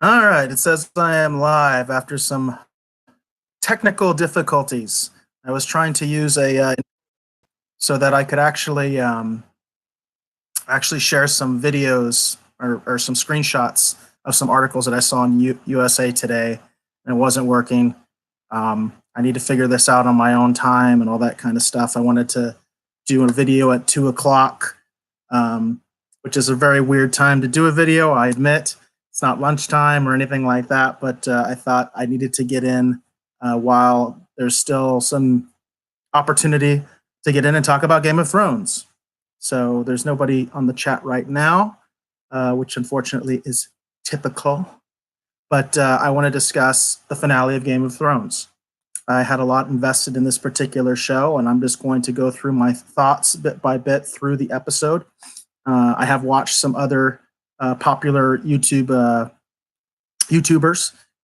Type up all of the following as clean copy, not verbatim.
All right, it says I am live after some technical difficulties. I was trying to use a so that I could actually share some videos or some screenshots of some articles that I saw in USA Today, and it wasn't working. I need to figure this out on my own time and all that kind of stuff. I wanted to do a video at 2 o'clock, which is a very weird time to do a video. I admit it's not lunchtime or anything like that, but I thought I needed to get in while there's still some opportunity to get in and talk about Game of Thrones. So there's nobody on the chat right now, which unfortunately is typical. But I want to discuss the finale of Game of Thrones. I had a lot invested in this particular show, and I'm just going to go through my thoughts bit by bit through the episode. I have watched some other popular YouTubers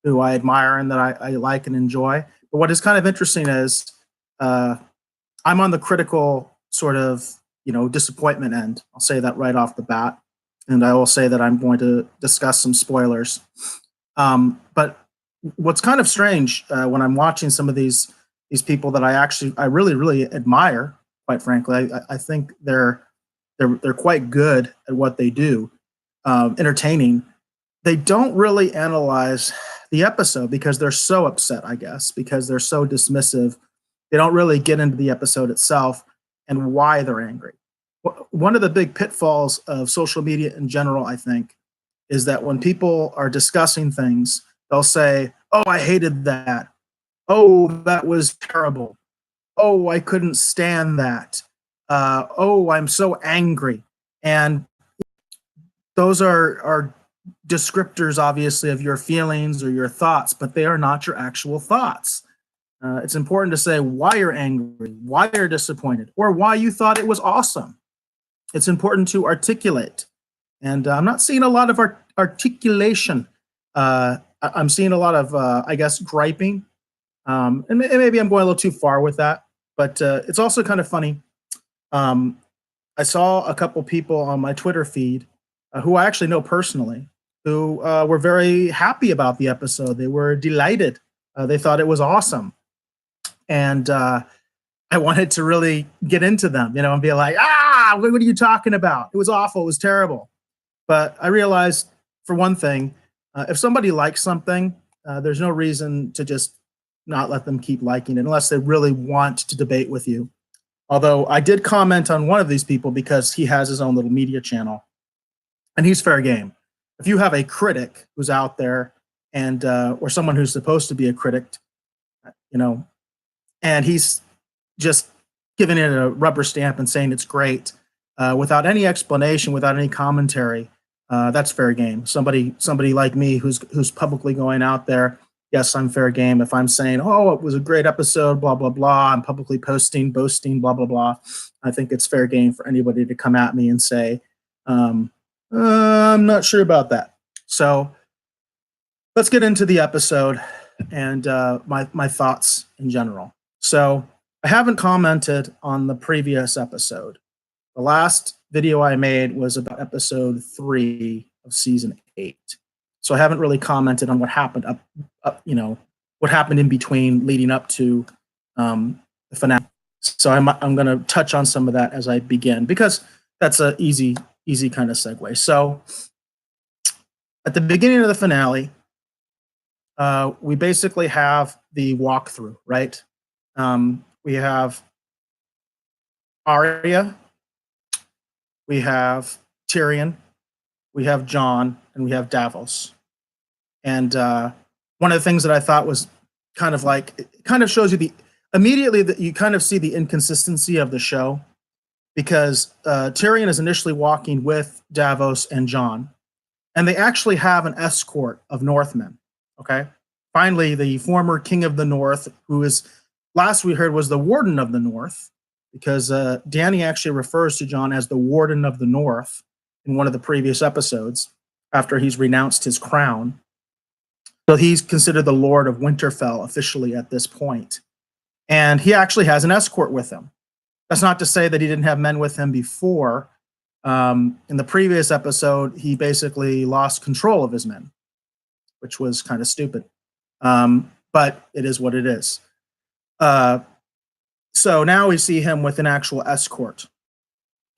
who I admire and that I like and enjoy. But what is kind of interesting is I'm on the critical sort of disappointment end. I'll say that right off the bat, and I will say that I'm going to discuss some spoilers. But what's kind of strange when I'm watching some of these people that I really admire, quite frankly, I think they're quite good at what they do, entertaining. They don't really analyze the episode because they're so upset, I guess, because they're so dismissive. They don't really get into the episode itself and why they're angry. One of the big pitfalls of social media in general, I think, is that when people are discussing things, they'll say, "Oh, I hated that. Oh, that was terrible. Oh, I couldn't stand that. Oh, I'm so angry." And those are descriptors, obviously, of your feelings or your thoughts, but they are not your actual thoughts. It's important to say why you're angry, why you're disappointed, or why you thought it was awesome. It's important to articulate. And I'm not seeing a lot of articulation. I'm seeing a lot of, I guess, griping. And maybe I'm going a little too far with that. But it's also kind of funny. I saw a couple people on my Twitter feed who I actually know personally who were very happy about the episode. They were delighted. They thought it was awesome. And I wanted to really get into them, and be like, what are you talking about? It was awful. It was terrible. But I realized, for one thing, if somebody likes something, there's no reason to just not let them keep liking it unless they really want to debate with you. Although I did comment on one of these people because he has his own little media channel, and he's fair game. If you have a critic who's out there and or someone who's supposed to be a critic, and he's just giving it a rubber stamp and saying it's great without any explanation, without any commentary, that's fair game. Somebody like me who's publicly going out there, yes, I'm fair game. If I'm saying, "Oh, it was a great episode," blah blah blah, I'm publicly boasting, blah blah blah. I think it's fair game for anybody to come at me and say, "I'm not sure about that." So let's get into the episode and my thoughts in general. So I haven't commented on the previous episode. The last video I made was about episode 3 of season 8. So I haven't really commented on what happened what happened in between leading up to the finale. So I'm going to touch on some of that as I begin because that's an easy kind of segue. So at the beginning of the finale, we basically have the walkthrough, right? We have Arya, we have Tyrion, we have Jon, and we have Davos. And one of the things that I thought was kind of shows you immediately that you kind of see the inconsistency of the show, because Tyrion is initially walking with Davos and Jon, and they actually have an escort of Northmen. Okay, finally, the former King of the North, who is last we heard was the Warden of the North, because Dany actually refers to Jon as the Warden of the North in one of the previous episodes after he's renounced his crown. So he's considered the Lord of Winterfell officially at this point. And he actually has an escort with him. That's not to say that he didn't have men with him before. In the previous episode, he basically lost control of his men. which was kind of stupid. But it is what it is. So now we see him with an actual escort,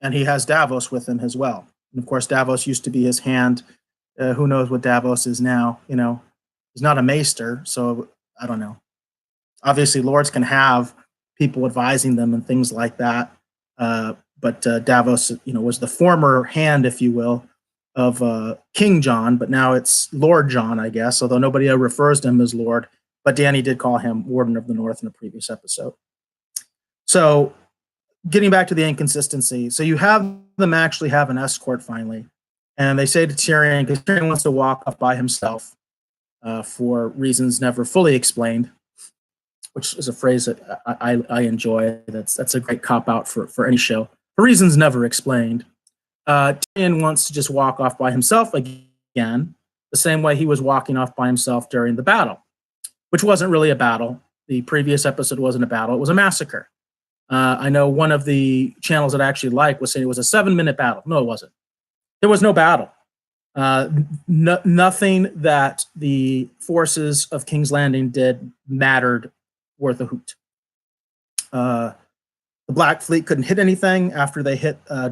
and he has Davos with him as well. And of course, Davos used to be his hand. Who knows what Davos is now? You know, he's not a maester, so I don't know. Obviously, lords can have people advising them and things like that. But Davos, was the former hand, if you will, of King John, but now it's Lord John, I guess, although nobody ever refers to him as Lord. But Dany did call him Warden of the North in a previous episode. So getting back to the inconsistency, so you have them actually have an escort finally, and they say to Tyrion, because Tyrion wants to walk off by himself for reasons never fully explained, which is a phrase that I enjoy. That's a great cop-out for any show. For reasons never explained. Tyrion wants to just walk off by himself again, the same way he was walking off by himself during the battle, which wasn't really a battle. The previous episode wasn't a battle. It was a massacre. I know one of the channels that I actually like was saying it was a 7-minute battle. No, it wasn't. There was no battle. Nothing that the forces of King's Landing did mattered worth a hoot. The Black Fleet couldn't hit anything after they hit a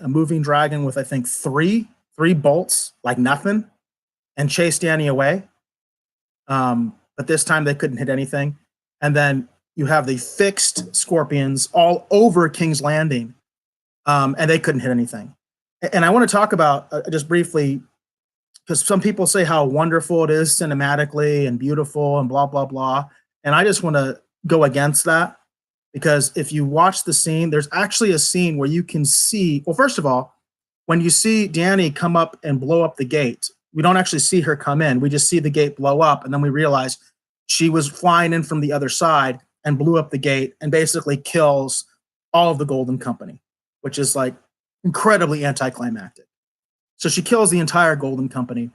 moving dragon with, I think, three bolts, like nothing, and chased Dany away. But this time they couldn't hit anything. And then you have the fixed scorpions all over King's Landing, and they couldn't hit anything. And I want to talk about, just briefly, because some people say how wonderful it is cinematically and beautiful and blah, blah, blah. And I just want to go against that, because if you watch the scene, there's actually a scene where you can see, well, first of all, when you see Dany come up and blow up the gate, we don't actually see her come in. We just see the gate blow up, and then we realize she was flying in from the other side and blew up the gate and basically kills all of the Golden Company, which is like incredibly anticlimactic. So she kills the entire Golden Company,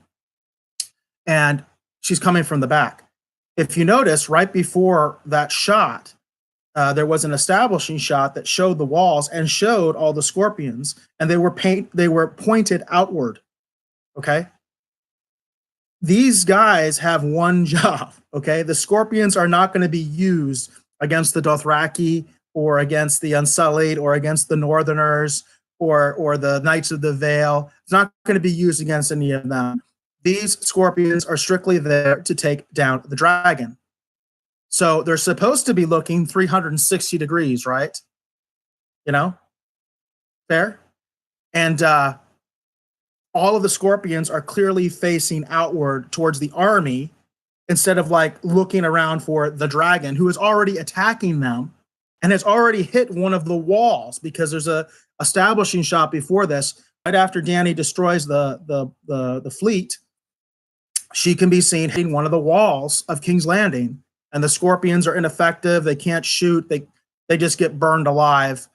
and she's coming from the back. If you notice, right before that shot, there was an establishing shot that showed the walls and showed all the scorpions, and they were pointed outward. Okay. These guys have one job. Okay. The scorpions are not going to be used against the Dothraki or against the Unsullied or against the Northerners or the Knights of the Vale. It's not going to be used against any of them. These scorpions are strictly there to take down the dragon. So they're supposed to be looking 360 degrees, right? Fair? And all of the scorpions are clearly facing outward towards the army instead of like looking around for the dragon, who is already attacking them and has already hit one of the walls, because there's a establishing shot before this. Right after Dany destroys the fleet, she can be seen hitting one of the walls of King's Landing, and the scorpions are ineffective. They can't shoot. They just get burned alive.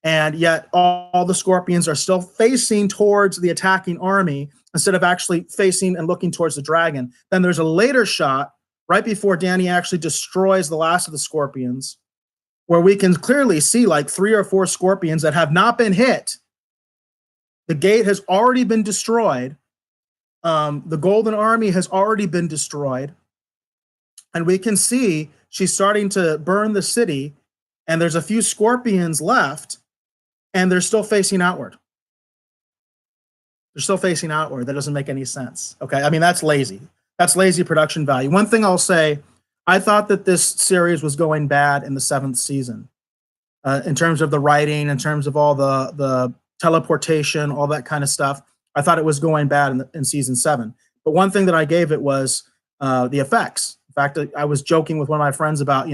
And yet all the scorpions are still facing towards the attacking army instead of actually facing and looking towards the dragon. Then there's a later shot right before Dany actually destroys the last of the scorpions, where we can clearly see like 3 or 4 scorpions that have not been hit. The gate has already been destroyed. The Golden Army has already been destroyed. And we can see she's starting to burn the city, and there's a few scorpions left, and they're still facing outward. They're still facing outward. That doesn't make any sense. Okay, I mean, that's lazy. That's lazy production value. One thing I'll say, I thought that this series was going bad in the 7th season, in terms of the writing, in terms of all the teleportation, all that kind of stuff. I thought it was going bad in season 7. But one thing that I gave it was the effects. In fact, I was joking with one of my friends about,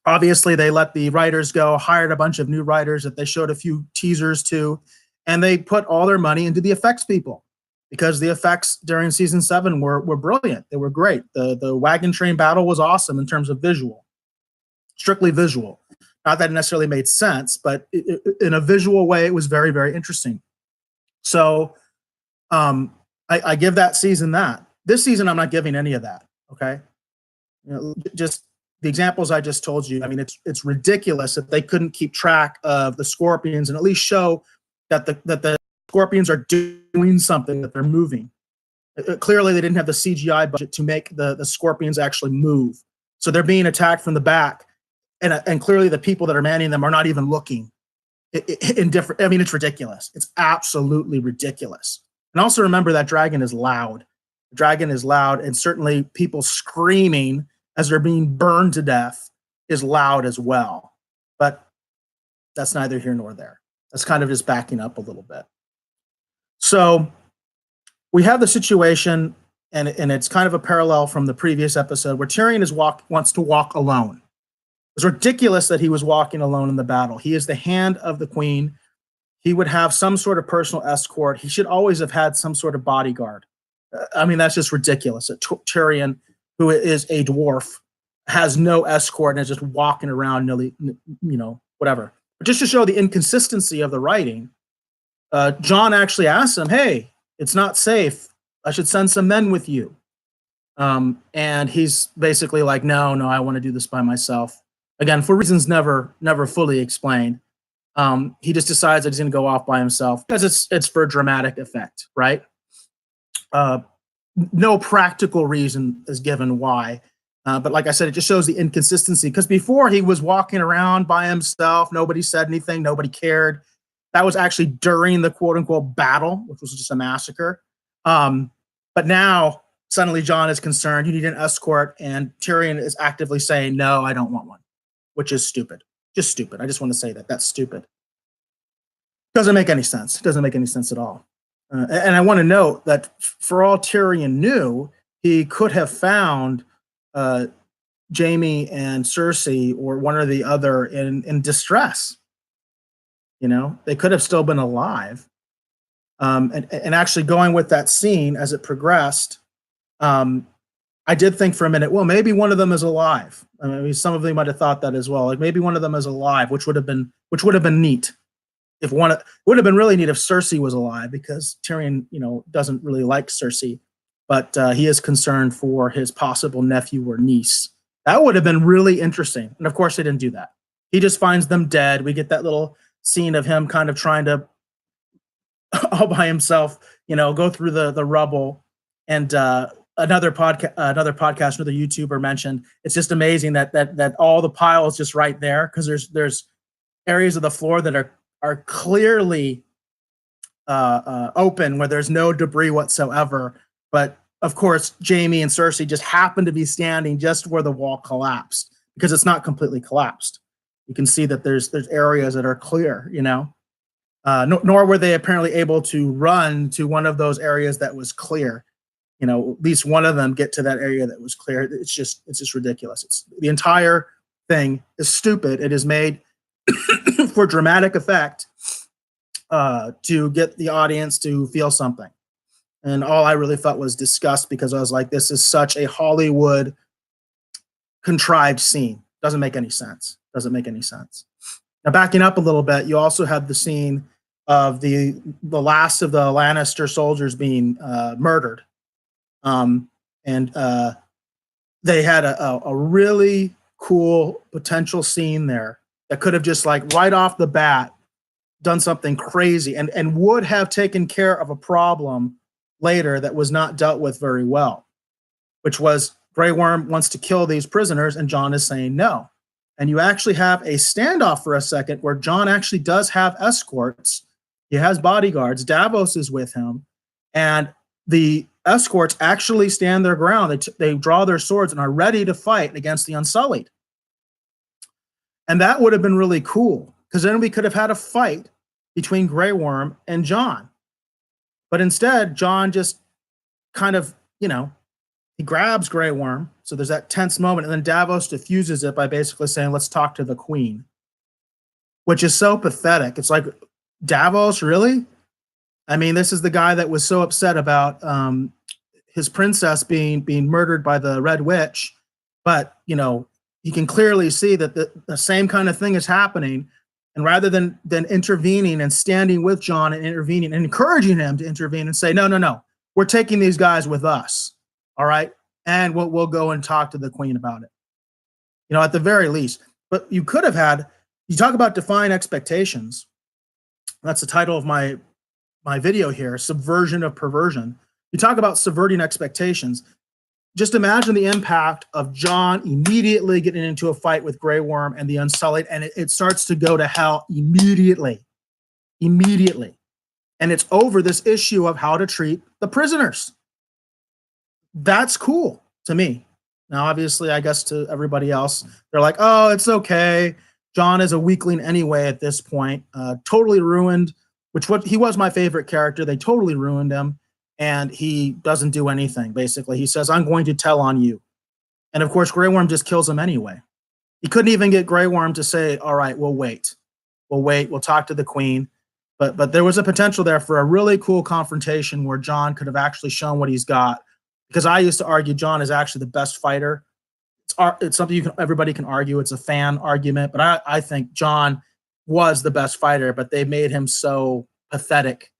obviously they let the writers go, hired a bunch of new writers that they showed a few teasers to, and they put all their money into the effects people, because the effects during season 7 were brilliant. They were great. The wagon train battle was awesome in terms of visual, strictly visual. Not that it necessarily made sense, but in a visual way, it was very, very interesting. So I give that season that. This season, I'm not giving any of that. Okay, just the examples I just told you. I mean, it's ridiculous that they couldn't keep track of the scorpions and at least show that the scorpions are doing something, that they're moving. Clearly, they didn't have the CGI budget to make the scorpions actually move. So they're being attacked from the back, and clearly the people that are manning them are not even looking. In different, I mean, it's ridiculous. It's absolutely ridiculous. And also remember that dragon is loud. The dragon is loud, and certainly people screaming as they're being burned to death is loud as well. But that's neither here nor there. That's kind of just backing up a little bit. So we have the situation, and it's kind of a parallel from the previous episode, where Tyrion wants to walk alone. It's ridiculous that he was walking alone in the battle. He is the hand of the queen. He would have some sort of personal escort. He should always have had some sort of bodyguard. I mean, that's just ridiculous. Tyrion, who is a dwarf, has no escort and is just walking around, whatever. But just to show the inconsistency of the writing, Jon actually asks him, "Hey, it's not safe. I should send some men with you." And he's basically like, no, I want to do this by myself. Again, for reasons never fully explained. He just decides that he's going to go off by himself because it's for dramatic effect, right? No practical reason is given why. But like I said, it just shows the inconsistency, because before he was walking around by himself. Nobody said anything. Nobody cared. That was actually during the quote unquote battle, which was just a massacre. But now suddenly Jon is concerned. You need an escort. And Tyrion is actively saying, no, I don't want one, which is stupid. Just stupid. I just want to say that. That's stupid. Doesn't make any sense. It doesn't make any sense at all. And I want to note that for all Tyrion knew, he could have found Jaime and Cersei or one or the other in distress. They could have still been alive. And actually going with that scene as it progressed, I did think for a minute, well, maybe one of them is alive. I mean, some of them might have thought that as well. Like maybe one of them is alive, which would have been neat. If it would have been really neat if Cersei was alive, because Tyrion, doesn't really like Cersei, but he is concerned for his possible nephew or niece. That would have been really interesting. And of course, they didn't do that. He just finds them dead. We get that little scene of him kind of trying to all by himself, go through the rubble. And another YouTuber mentioned it's just amazing that all the pile is just right there, because there's areas of the floor that are clearly open where there's no debris whatsoever. But of course, Jaime and Cersei just happen to be standing just where the wall collapsed, because it's not completely collapsed. You can see that there's areas that are clear, nor were they apparently able to run to one of those areas that was clear. At least one of them get to that area that was clear. It's just ridiculous. The entire thing is stupid. It is made for dramatic effect to get the audience to feel something. And all I really felt was disgust, because I was like, this is such a Hollywood contrived scene. Doesn't make any sense. Now, backing up a little bit, you also had the scene of the last of the Lannister soldiers being murdered. And they had a really cool potential scene there that could have just like right off the bat done something crazy and would have taken care of a problem later that was not dealt with very well, which was Grey Worm wants to kill these prisoners and Jon is saying no. And you actually have a standoff for a second where Jon actually does have escorts. He has bodyguards. Davos is with him. And the escorts actually stand their ground. They draw their swords and are ready to fight against the Unsullied. And that would have been really cool, because then we could have had a fight between Grey Worm and Jon. But instead, Jon just kind of, he grabs Grey Worm. So there's that tense moment. And then Davos diffuses it by basically saying, let's talk to the queen, which is so pathetic. It's like, Davos, really? I mean, this is the guy that was so upset about his princess being murdered by the Red Witch. But, you can clearly see that the same kind of thing is happening. And rather than intervening and standing with Jon and intervening and encouraging him to intervene and say, no, we're taking these guys with us. All right. And we'll go and talk to the queen about it, at the very least. But you could have you talk about defying expectations. That's the title of my video here, Subversion of Perversion. you talk about subverting expectations. Just imagine the impact of Jon immediately getting into a fight with Grey Worm and the Unsullied, and it starts to go to hell immediately. And it's over this issue of how to treat the prisoners. That's cool to me. Now, obviously, I guess to everybody else, they're like, oh, it's okay. Jon is a weakling anyway at this point. Totally ruined, he was my favorite character. They totally ruined him. And he doesn't do anything, basically. He says, I'm going to tell on you. And of course, Grey Worm just kills him anyway. He couldn't even get Grey Worm to say, all right, we'll wait. We'll talk to the queen. But there was a potential there for a really cool confrontation where Jon could have actually shown what he's got. Because I used to argue Jon is actually the best fighter. It's something everybody can argue. It's a fan argument. But I think Jon was the best fighter, but they made him so pathetic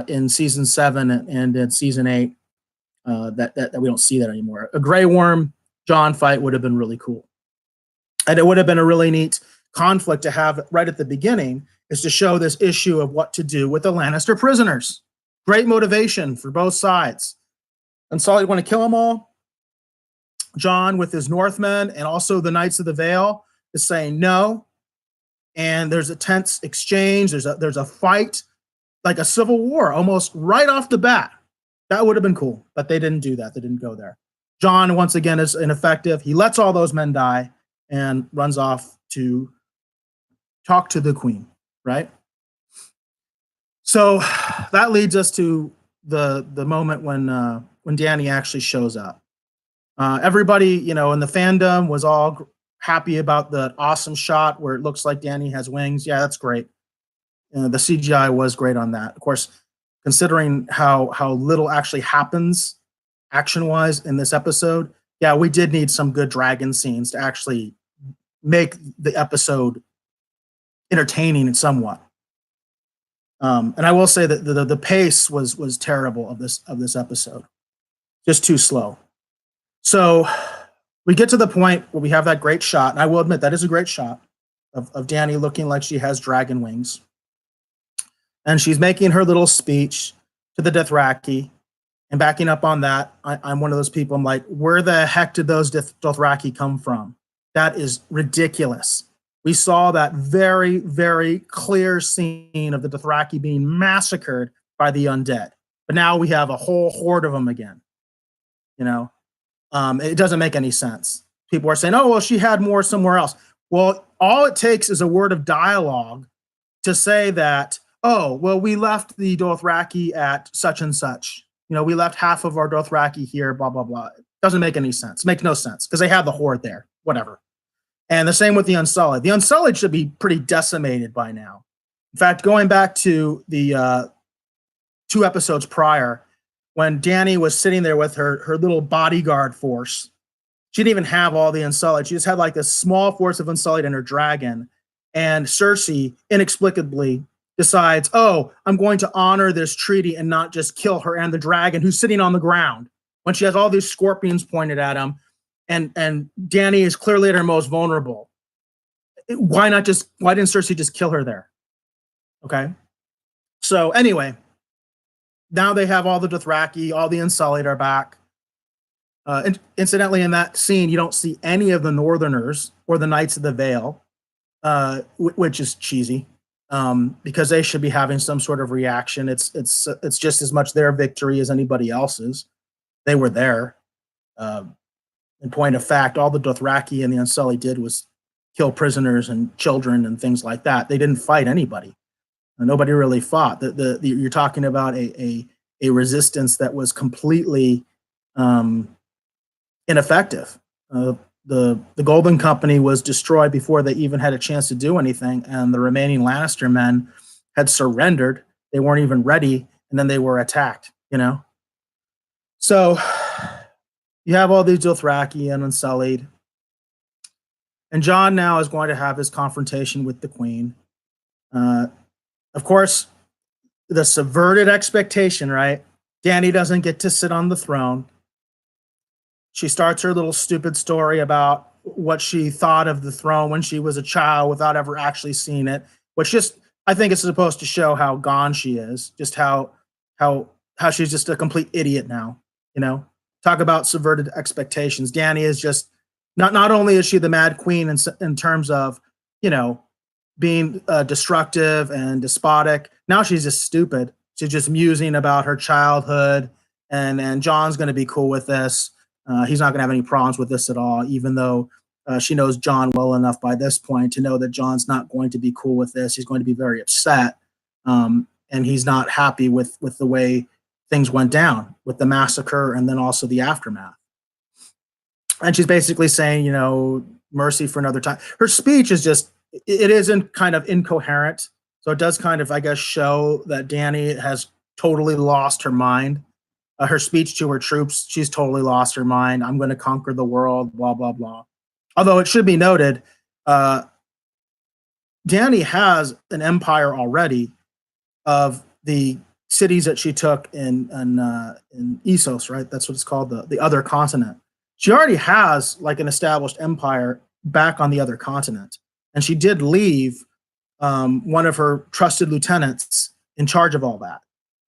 in season 7 and in season 8 that we don't see that anymore. A Grey Worm Jon fight would have been really cool. And it would have been a really neat conflict to have right at the beginning, is to show this issue of what to do with the Lannister prisoners. Great motivation for both sides. Unsullied want to kill them all. Jon with his Northmen and also the Knights of the Vale is saying no. And there's a tense exchange. There's a fight, like a civil war, almost right off the bat. That would have been cool, but they didn't do that. They didn't go there. Jon, once again, is ineffective. He lets all those men die and runs off to talk to the queen, right? So that leads us to the moment when Dany actually shows up. Everybody, in the fandom was all happy about the awesome shot where it looks like Dany has wings. Yeah, that's great. The CGI was great on that. Of course, considering how little actually happens action-wise in this episode, yeah, we did need some good dragon scenes to actually make the episode entertaining somewhat. And I will say that the pace was terrible of this episode, just too slow. So we get to the point where we have that great shot, and I will admit that is a great shot of Dany looking like she has dragon wings. And she's making her little speech to the Dothraki. And backing up on that, I'm one of those people, I'm like, where the heck did those Dothraki come from? That is ridiculous. We saw that very, very clear scene of the Dothraki being massacred by the undead. But now we have a whole horde of them again. It doesn't make any sense. People are saying, oh, well, she had more somewhere else. Well, all it takes is a word of dialogue to say that, oh, well, we left the Dothraki at such and such. We left half of our Dothraki here, blah, blah, blah. It doesn't make any sense. Makes no sense because they have the horde there, whatever. And the same with the Unsullied. The Unsullied should be pretty decimated by now. In fact, going back to the 2 episodes prior, when Dany was sitting there with her little bodyguard force, she didn't even have all the Unsullied. She just had like this small force of Unsullied and her dragon. And Cersei inexplicably decides, oh, I'm going to honor this treaty and not just kill her and the dragon who's sitting on the ground when she has all these scorpions pointed at him. And Dany is clearly at her most vulnerable. Why didn't Cersei just kill her there? Okay. So anyway, now they have all the Dothraki, all the Unsullied are back. Incidentally, in that scene, you don't see any of the Northerners or the Knights of the Vale, which is cheesy, because they should be having some sort of reaction. It's just as much their victory as anybody else's. They were there. In point of fact, all the Dothraki and the Unsullied did was kill prisoners and children and things like that. They didn't fight anybody. Nobody really fought. You're talking about a resistance that was completely ineffective. The Golden Company was destroyed before they even had a chance to do anything, and the remaining Lannister men had surrendered. They weren't even ready, and then they were attacked. So you have all these Dothraki and Unsullied. And Jon now is going to have his confrontation with the queen. Of course, the subverted expectation, right? Dany doesn't get to sit on the throne. She starts her little stupid story about what she thought of the throne when she was a child without ever actually seeing it, which just, I think it's supposed to show how gone she is, just how how she's just a complete idiot now. You know, talk about subverted expectations. Dany is just not only is she the Mad Queen in terms of, you know, being destructive and despotic. Now she's just stupid. She's just musing about her childhood, and John's going to be cool with this. He's not going to have any problems with this at all, even though she knows John well enough by this point to know that John's not going to be cool with this. He's going to be very upset, and he's not happy with the way things went down with the massacre and then also the aftermath. And she's basically saying, you know, mercy for another time. Her speech is just, it isn't kind of incoherent. So it does kind of, I guess, show that Dany has totally lost her mind. Her speech to her troops, she's totally lost her mind. I'm going to conquer the world, blah, blah, blah. Although it should be noted, Dany has an empire already of the cities that she took in Essos, right? That's what it's called, the other continent. She already has like an established empire back on the other continent. And she did leave one of her trusted lieutenants in charge of all that.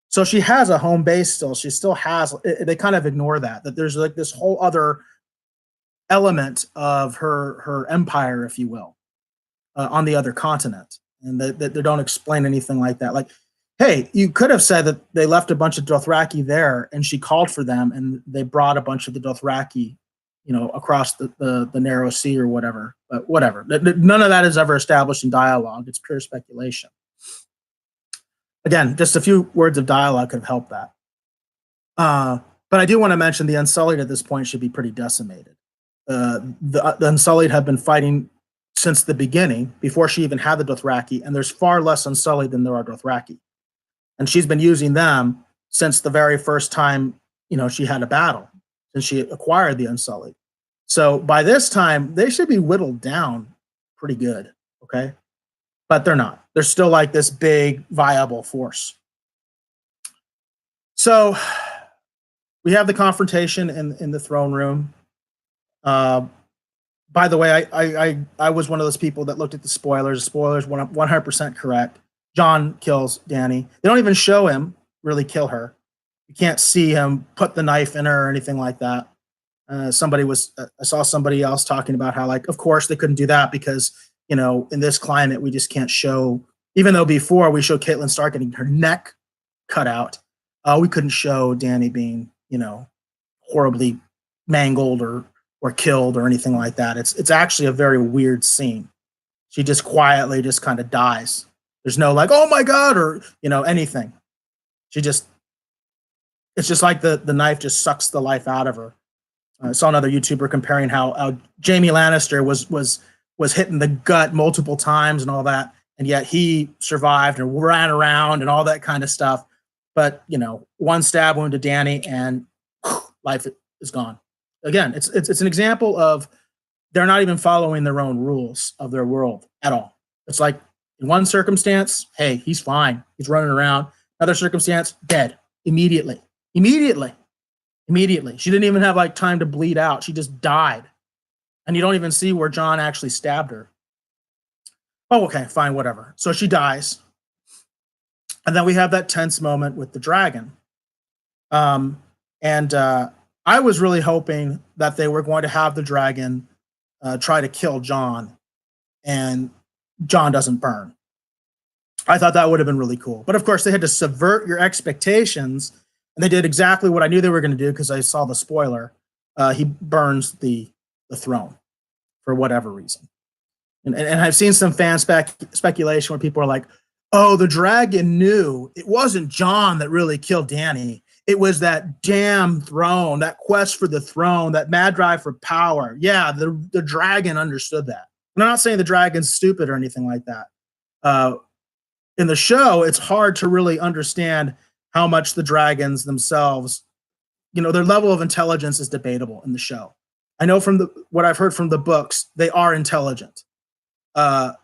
So she has a home base still. She still has, they kind of ignore that there's like this whole other element of her empire, if you will, on the other continent. And that they don't explain anything like that. Like, hey, you could have said that they left a bunch of Dothraki there and she called for them and they brought a bunch of the Dothraki, you know, across the narrow sea or whatever. But whatever. None of that is ever established in dialogue. It's pure speculation. Again, just a few words of dialogue could have helped that. But I do want to mention the Unsullied at this point should be pretty decimated. The Unsullied have been fighting since the beginning, before she even had the Dothraki, and there's far less Unsullied than there are Dothraki. And she's been using them since the very first time, you know, she had a battle, since she acquired the Unsullied. So by this time, they should be whittled down pretty good, okay? But they're not. They're still like this big, viable force. So we have the confrontation in the throne room. By the way, I was one of those people that looked at the spoilers. Spoilers 100% correct. Jon kills Dany. They don't even show him really kill her. You can't see him put the knife in her or anything like that. I saw somebody else talking about how, like, of course they couldn't do that because, you know, in this climate, we just can't show, even though before we showed Catelyn Stark getting her neck cut out, we couldn't show Dany being, you know, horribly mangled or killed or anything like that. It's actually a very weird scene. She just quietly just kind of dies. There's no like, oh my God, or, you know, anything. It's just like the knife just sucks the life out of her. I saw another YouTuber comparing how Jaime Lannister was hit in the gut multiple times and all that, and yet he survived and ran around and all that kind of stuff. But, you know, one stab wound to Dany and life is gone. Again, it's an example of they're not even following their own rules of their world at all. It's like in one circumstance, hey, he's fine. He's running around. Another circumstance, dead immediately. She didn't even have like time to bleed out. She just died. And you don't even see where Jon actually stabbed her. Oh, okay, fine, whatever. So she dies. And then we have that tense moment with the dragon. I was really hoping that they were going to have the dragon try to kill Jon, and Jon doesn't burn. I thought that would have been really cool. But of course, they had to subvert your expectations, and they did exactly what I knew they were going to do because I saw the spoiler. He burns the throne for whatever reason. And I've seen some fan speculation where people are like, oh, the dragon knew it wasn't Jon that really killed Dany. It was that damn throne, that quest for the throne, that mad drive for power. Yeah, the dragon understood that. And I'm not saying the dragon's stupid or anything like that. In the show, it's hard to really understand how much the dragons themselves, you know, their level of intelligence is debatable in the show. I know from what I've heard from the books, they are intelligent,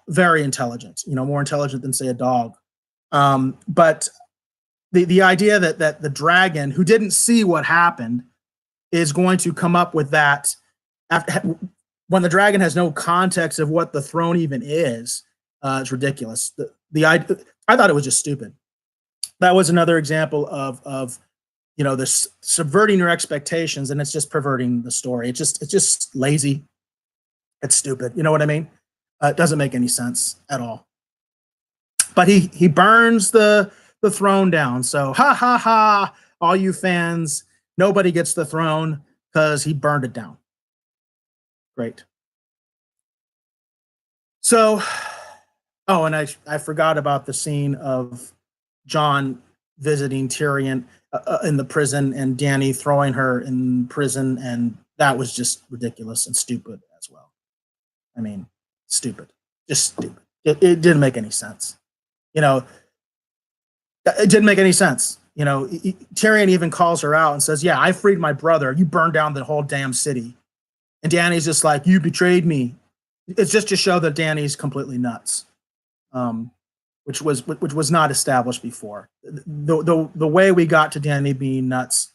very intelligent, you know, more intelligent than, say, a dog. But the idea that the dragon, who didn't see what happened, is going to come up with that when the dragon has no context of what the throne even is ridiculous. I thought it was just stupid. That was another example of this subverting your expectations, and it's just perverting the story. It's just lazy. It's stupid. You know what I mean? It doesn't make any sense at all. But he burns the throne down. So ha ha ha, all you fans, nobody gets the throne because he burned it down. Great. So, oh, and I forgot about the scene of Jon visiting Tyrion in the prison, and Dany throwing her in prison, and that was just ridiculous and stupid as well. I mean, stupid, just stupid. It didn't make any sense. It didn't make any sense. Tyrion even calls her out and says, "Yeah, I freed my brother. You burned down the whole damn city." And Dany's just like, "You betrayed me." It's just to show that Dany's completely nuts, which was not established before. The way we got to Dany being nuts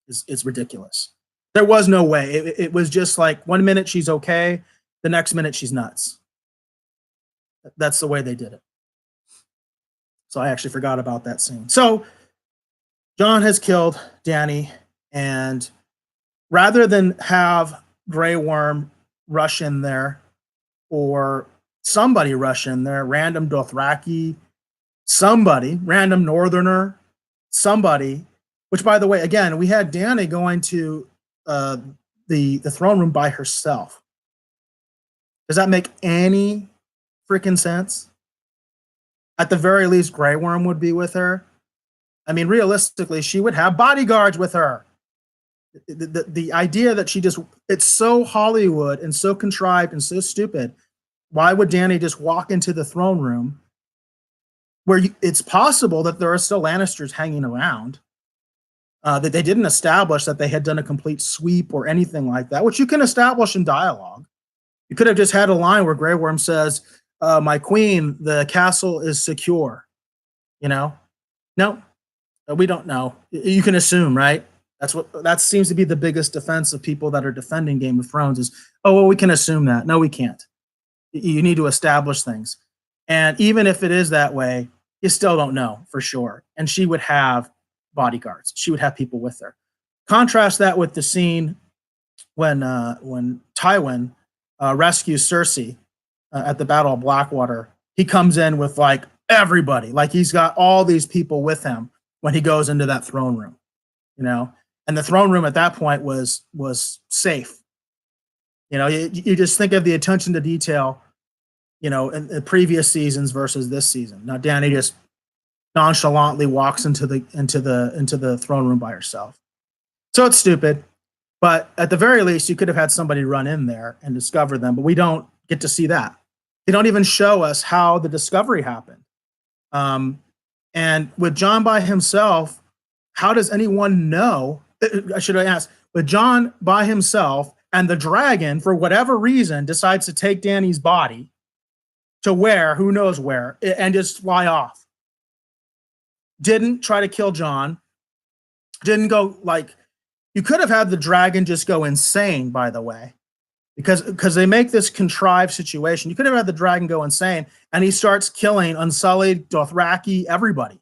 is ridiculous. There was no way. It was just like 1 minute she's okay, the next minute she's nuts. That's the way they did it. So I actually forgot about that scene. So Jon has killed Dany, and rather than have Grey Worm rush in there, or somebody rush in there, random Dothraki, somebody, random Northerner, somebody, which, by the way, again, we had Dany going to the throne room by herself. Does that make any freaking sense? At the very least, Grey Worm would be with her. I mean, realistically, she would have bodyguards with her. The idea that it's so Hollywood and so contrived and so stupid. Why would Dany just walk into the throne room where it's possible that there are still Lannisters hanging around, that they didn't establish that they had done a complete sweep or anything like that, which you can establish in dialogue. You could have just had a line where Grey Worm says, "My queen, the castle is secure." No, we don't know. You can assume, right? That seems to be the biggest defense of people that are defending Game of Thrones is, "Oh, well, we can assume that." No, we can't. You need to establish things. And even if it is that way, you still don't know for sure. And she would have bodyguards. She would have people with her. Contrast that with the scene when Tywin rescues Cersei at the Battle of Blackwater. He comes in with like everybody, like he's got all these people with him when he goes into that throne room, and the throne room at that point was safe. You just think of the attention to detail, in previous seasons versus this season. Now Dany just nonchalantly walks into the throne room by herself. So it's stupid, but at the very least, you could have had somebody run in there and discover them, but we don't get to see that. They don't even show us how the discovery happened. And with Jon by himself, how does anyone know? I should have asked. With Jon by himself, and the dragon, for whatever reason, decides to take Dany's body to who knows where, and just fly off. Didn't try to kill Jon. Didn't go you could have had the dragon just go insane, by the way, because they make this contrived situation. You could have had the dragon go insane, and he starts killing Unsullied, Dothraki, everybody.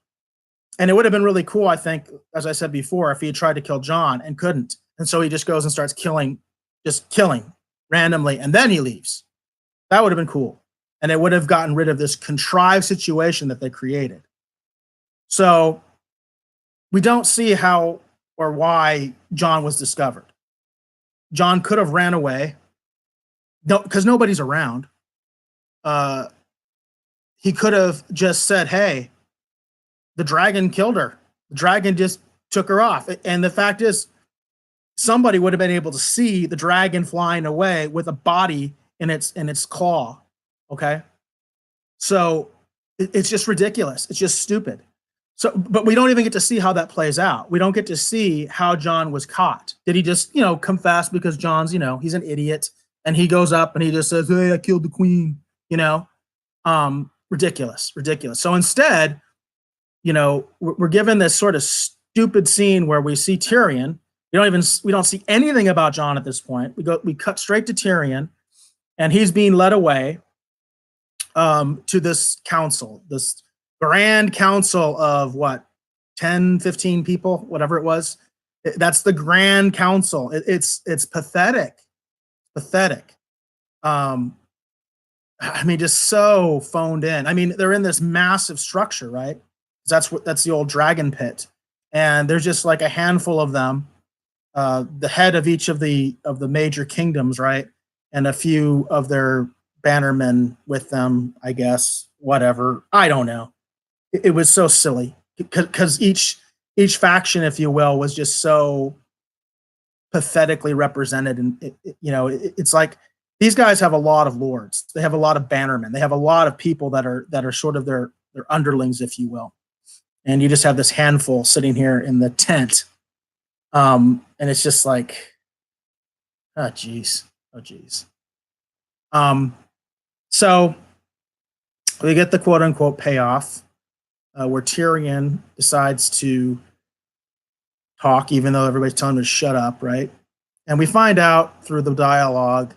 And it would have been really cool, I think, as I said before, if he had tried to kill Jon and couldn't. And so he just goes and starts killing randomly, and then he leaves. That would have been cool. And it would have gotten rid of this contrived situation that they created. So we don't see how or why Jon was discovered. Jon could have ran away, because nobody's around. He could have just said, "Hey, the dragon killed her. The dragon just took her off." And the fact is, somebody would have been able to see the dragon flying away with a body in its claw. Okay, so it's just ridiculous. It's just stupid. So, but we don't even get to see how that plays out. We don't get to see how Jon was caught. Did he just, confess because Jon's, he's an idiot, and he goes up and he just says, "Hey, I killed the queen." Ridiculous. So instead, we're given this sort of stupid scene where we see Tyrion. We don't see anything about Jon at this point. We cut straight to Tyrion, and he's being led away to this council, this grand council of what, 10, 15 people, whatever it was. That's the Grand Council. It's pathetic, pathetic. I mean, just so phoned in. I mean, they're in this massive structure, right? That's the old dragon pit, and there's just like a handful of them, the head of each of the major kingdoms, right, and a few of their bannermen with them, I guess. Whatever, I don't know. It was so silly because each faction, if you will, was just so pathetically represented, and it's like these guys have a lot of lords, they have a lot of bannermen, they have a lot of people that are sort of their underlings, if you will, and you just have this handful sitting here in the tent, and it's just like, oh geez, oh geez. So we get the quote unquote payoff, where Tyrion decides to talk, even though everybody's telling him to shut up, right? And we find out through the dialogue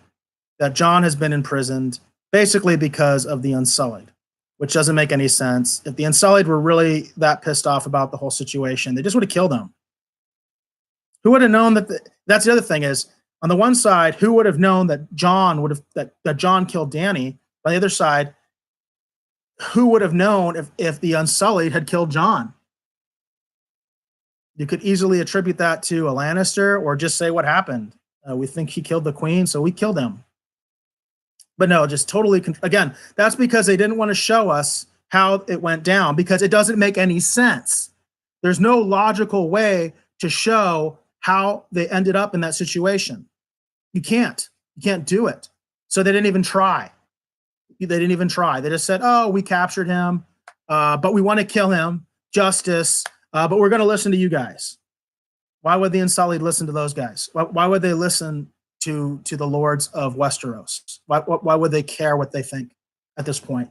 that Jon has been imprisoned basically because of the Unsullied, which doesn't make any sense. If the Unsullied were really that pissed off about the whole situation, they just would have killed him. Who would have known that? That's the other thing is, on the one side, who would have known that Jon would have that Jon killed Dany? On the other side, who would have known if the Unsullied had killed Jon? You could easily attribute that to a Lannister, or just say what happened. We think he killed the queen, so we killed him. But no, just totally. Again, that's because they didn't want to show us how it went down, because it doesn't make any sense. There's no logical way to show how they ended up in that situation. You can't do it. So they didn't even try. They just said, oh, we captured him, but we want to kill him. Justice. But we're going to listen to you guys. Why would the Unsullied listen to those guys? Why would they listen to the lords of Westeros? Why would they care what they think at this point?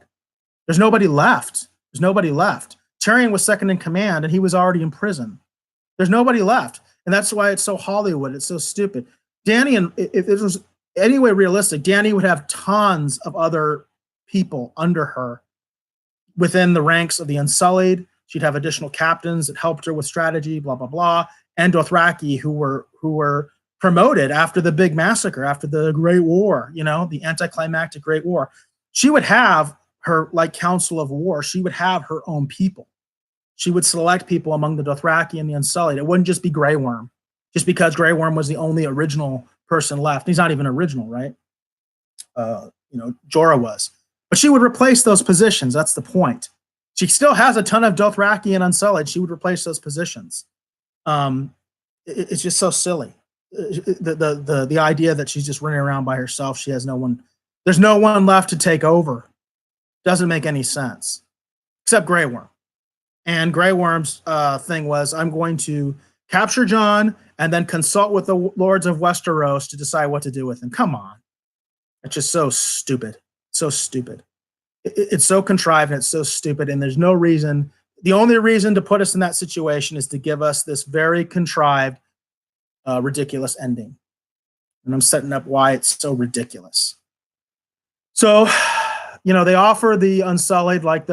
There's nobody left. Tyrion was second in command, and he was already in prison. There's nobody left. And that's why it's so Hollywood. It's so stupid. Dany, and if it was any way realistic, Dany would have tons of other people under her within the ranks of the Unsullied. She'd have additional captains that helped her with strategy, blah, blah, blah. And Dothraki, who were promoted after the big massacre, after the Great War, the anticlimactic Great War. She would have her like council of war. She would have her own people. She would select people among the Dothraki and the Unsullied. It wouldn't just be Grey Worm, just because Grey Worm was the only original person left. He's not even original, right? Jorah was. But she would replace those positions. That's the point. She still has a ton of Dothraki and Unsullied. She would replace those positions. It's just so silly. The idea that she's just running around by herself. She has no one. There's no one left to take over. Doesn't make any sense, except Grey Worm. And Grey Worm's thing was, I'm going to capture Jon and then consult with the lords of Westeros to decide what to do with him. Come on. It's just so stupid. So stupid. It's so contrived and it's so stupid. And there's no reason. The only reason to put us in that situation is to give us this very contrived, ridiculous ending. And I'm setting up why it's so ridiculous. So, they offer the Unsullied like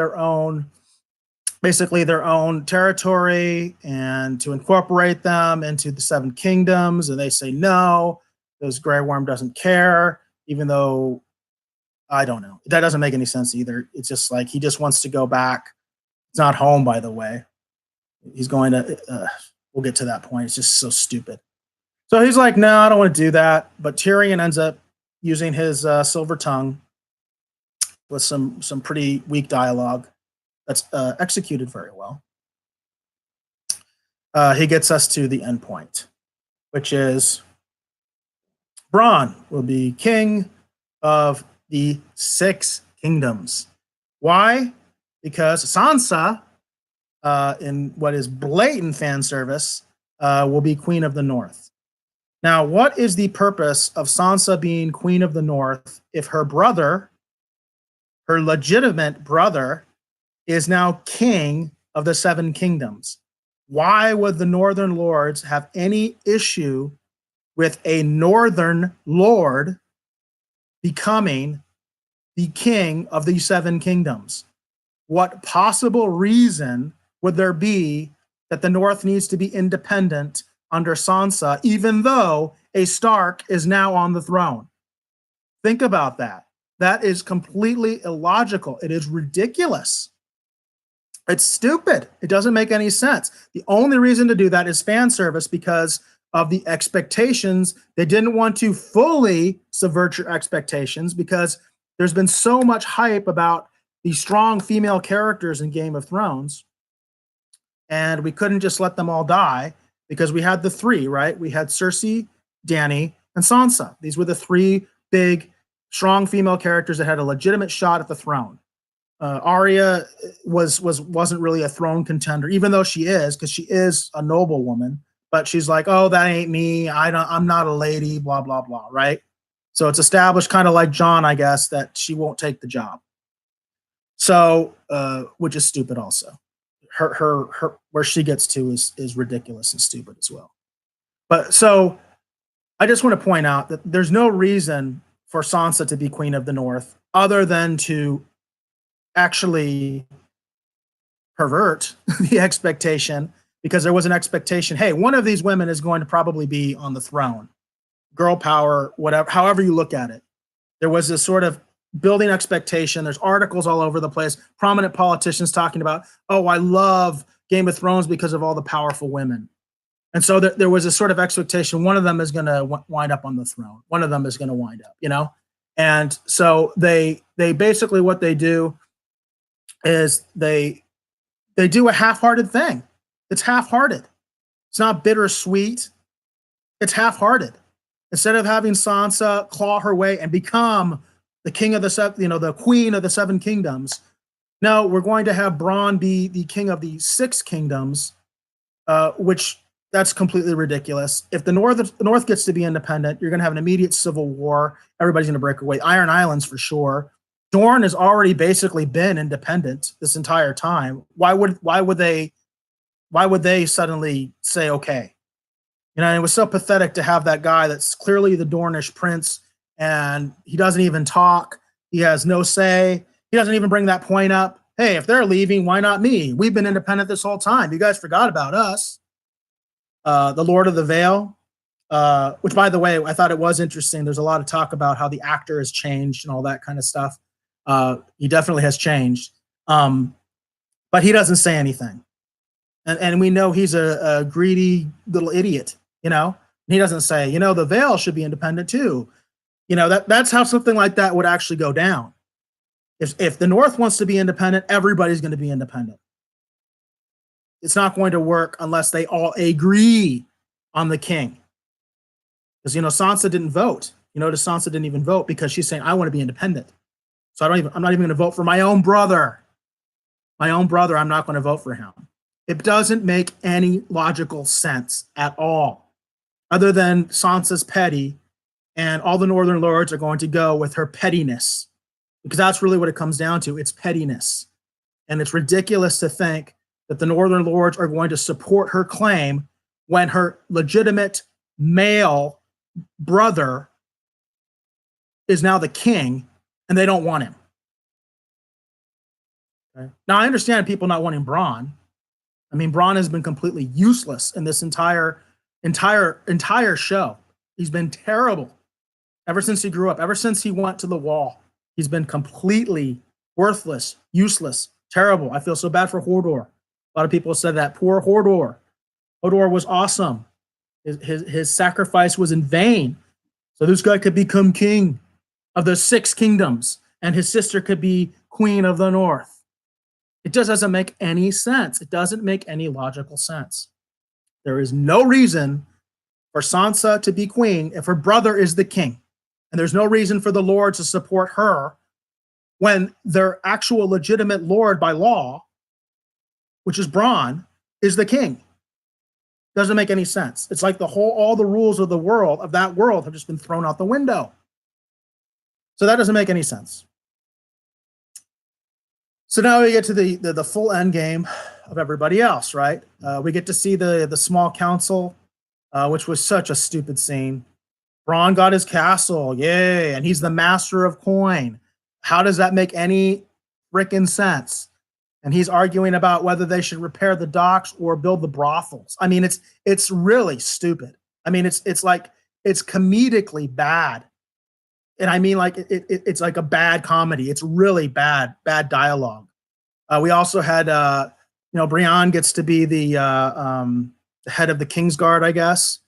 basically their own territory, and to incorporate them into the Seven Kingdoms. And they say no, because Grey Worm doesn't care, even though, I don't know. That doesn't make any sense either. It's just like he just wants to go back. It's not home, by the way. He's going to, we'll get to that point. It's just so stupid. So he's like, no, I don't want to do that. But Tyrion ends up using his silver tongue with some pretty weak dialogue that's executed very well. He gets us to the end point, which is Bronn will be king of the 6 kingdoms. Why? Because Sansa, in what is blatant fan service, will be queen of the North. Now, what is the purpose of Sansa being queen of the North if her brother, her legitimate brother, is now king of the 7 kingdoms? Why would the Northern Lords have any issue with a Northern Lord becoming the king of the 7 kingdoms? What possible reason would there be that the North needs to be independent under Sansa, even though a Stark is now on the throne. Think about that. That is completely illogical. It is ridiculous. It's stupid. It doesn't make any sense. The only reason to do that is fan service because of the expectations. They didn't want to fully subvert your expectations because there's been so much hype about these strong female characters in Game of Thrones. And we couldn't just let them all die because we had the three, right? We had Cersei, Dany, and Sansa. These were the three big, strong female characters that had a legitimate shot at the throne. Arya wasn't really a throne contender, even though she is, because she is a noble woman. But she's like, oh, that ain't me. I'm not a lady. Blah blah blah. Right. So it's established, kind of like Jon, I guess, that she won't take the job. So, which is stupid. Also, her where she gets to is ridiculous and stupid as well. But so, I just want to point out that there's no reason for Sansa to be Queen of the North other than to actually pervert the expectation, because there was an expectation, hey, one of these women is going to probably be on the throne. Girl power, whatever, however you look at it. There was this sort of building expectation. There's articles all over the place, prominent politicians talking about, oh, I love Game of Thrones because of all the powerful women. And so there was a sort of expectation, one of them is going to wind up on the throne. One of them is going to wind up, you know? And so they basically, what they do is they do a half-hearted thing. It's half-hearted. It's not bittersweet. It's half-hearted. Instead of having Sansa claw her way and become the king of the queen of the seven kingdoms, no, we're going to have Bronn be the king of the six kingdoms, which that's completely ridiculous. If the North gets to be independent, you're going to have an immediate civil war. Everybody's going to break away. Iron Islands for sure. Dorne has already basically been independent this entire time. Why would they suddenly say okay? You know, it was so pathetic to have that guy that's clearly the Dornish prince, and he doesn't even talk. He has no say. He doesn't even bring that point up. Hey, if they're leaving, why not me? We've been independent this whole time. You guys forgot about us. The Lord of the Vale, which, by the way, I thought it was interesting. There's a lot of talk about how the actor has changed and all that kind of stuff. He definitely has changed. But he doesn't say anything. And we know he's a greedy little idiot, you know? And he doesn't say, you know, the Vale should be independent too. You know, that's how something like that would actually go down. If the North wants to be independent, everybody's going to be independent. It's not going to work unless they all agree on the king. Because, you know, Sansa didn't vote. You notice Sansa didn't even vote because she's saying, I want to be independent. So I'm not even going to vote for my own brother. My own brother, I'm not going to vote for him. It doesn't make any logical sense at all, other than Sansa's petty, and all the Northern Lords are going to go with her pettiness, because that's really what it comes down to. It's pettiness. And it's ridiculous to think that the Northern Lords are going to support her claim when her legitimate male brother is now the king and they don't want him. Okay. Now, I understand people not wanting Bronn. I mean, Bronn has been completely useless in this entire show. He's been terrible ever since he grew up, ever since he went to the Wall. He's been completely worthless, useless, terrible. I feel so bad for Hodor. A lot of people said that. Poor Hodor. Hodor was awesome. His sacrifice was in vain. So this guy could become king of the six kingdoms, and his sister could be queen of the North. It just doesn't make any sense. It doesn't make any logical sense. There is no reason for Sansa to be queen if her brother is the king. And there's no reason for the lords to support her when their actual legitimate lord by law, which is Bronn, is the king. Doesn't make any sense. It's like all the rules of that world have just been thrown out the window. So that doesn't make any sense. So now we get to the full end game of everybody else, right? We get to see the small council, which was such a stupid scene. Bronn got his castle, yay, and he's the master of coin. How does that make any frickin' sense? and he's arguing about whether they should repair the docks or build the brothels. I mean, it's really stupid. I mean, it's like it's comedically bad, and I mean like it's like a bad comedy. It's really bad dialogue. We also had Brienne gets to be the head of the Kingsguard, I guess,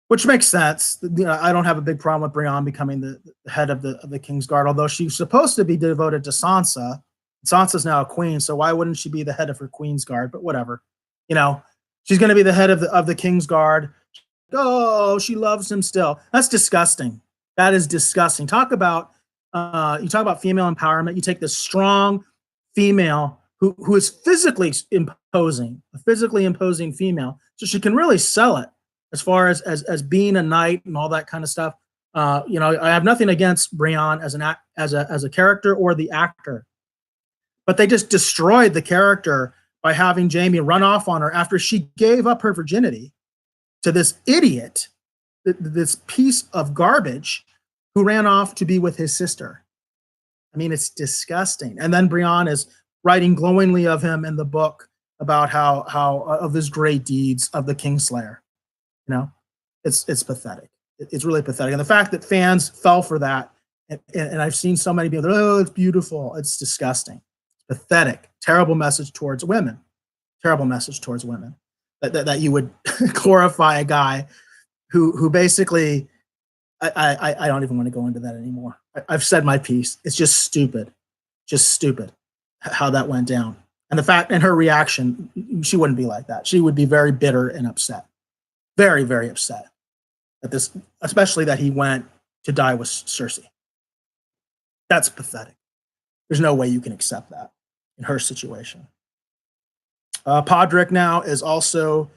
which makes sense. I don't have a big problem with Brienne becoming the head of the Kingsguard, although she's supposed to be devoted to Sansa. Sansa's now a queen, so why wouldn't she be the head of her Queen's Guard? But whatever, she's going to be the head of the Kingsguard. Oh, she loves him still. That's disgusting. That is disgusting. You talk about female empowerment. You take this strong female who is physically imposing, a physically imposing female, so she can really sell it as far as being a knight and all that kind of stuff. I have nothing against Brienne as a character or the actor, but they just destroyed the character by having Jaime run off on her after she gave up her virginity to this idiot, this piece of garbage who ran off to be with his sister. I mean, it's disgusting. And then Brienne is writing glowingly of him in the book about how of his great deeds of the Kingslayer. It's pathetic. It's really pathetic. And the fact that fans fell for that, and I've seen so many people, oh, it's beautiful. It's disgusting. It's pathetic. Terrible message towards women. Terrible message towards women. That you would glorify a guy who basically, I don't even want to go into that anymore. I've said my piece. It's just stupid how that went down. And the fact, and her reaction, she wouldn't be like that. She would be very bitter and upset. Very, very upset at this, especially that he went to die with Cersei. That's pathetic. There's no way you can accept that in her situation. Podrick now is also